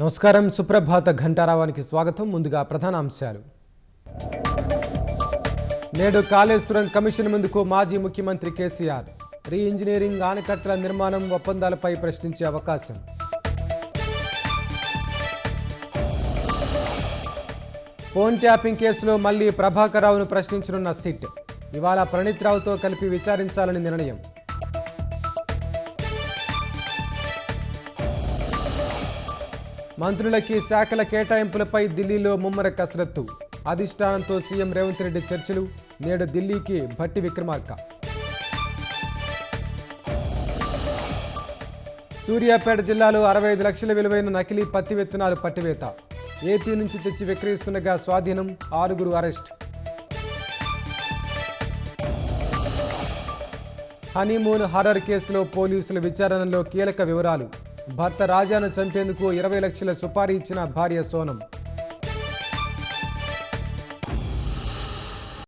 నమస్కారం. సుప్రభాత ఘంటారావానికి స్వాగతం. ముందుగా ప్రధాన అంశాలు. నేడు కాళేశ్వరం కమిషన్ ముందుకు మాజీ ముఖ్యమంత్రి కేసీఆర్. రీ ఇంజనీరింగ్ ఆనకట్టల నిర్మాణం ఒప్పందాలపై ప్రశ్నించే అవకాశం. ఫోన్ ట్యాపింగ్ కేసులో మళ్లీ ప్రభాకర్ రావును ప్రశ్నించనున్న సిట్. ఇవాళ ప్రణీత్ రావుతో కలిపి విచారించాలని నిర్ణయం. మంత్రులకి శాఖల కేటాయింపులపై ఢిల్లీలో ముమ్మర కసరత్తు. అధిష్టానంతో సీఎం రేవంత్ రెడ్డి చర్చలు. నేడు ఢిల్లీకి భట్టి విక్రమార్క. సూర్యాపేట జిల్లాలో 65 లక్షల విలువైన నకిలీ పత్తి విత్తనాలు పట్టివేత. ఏపీ నుంచి తెచ్చి విక్రయిస్తుండగా స్వాధీనం. 6 అరెస్ట్. హనీమూన్ హారర్ కేసులో పోలీసుల విచారణలో కీలక వివరాలు. భర్త రాజాను చంపేందుకు 20 లక్షల సుపారీ ఇచ్చిన భార్య సోనం.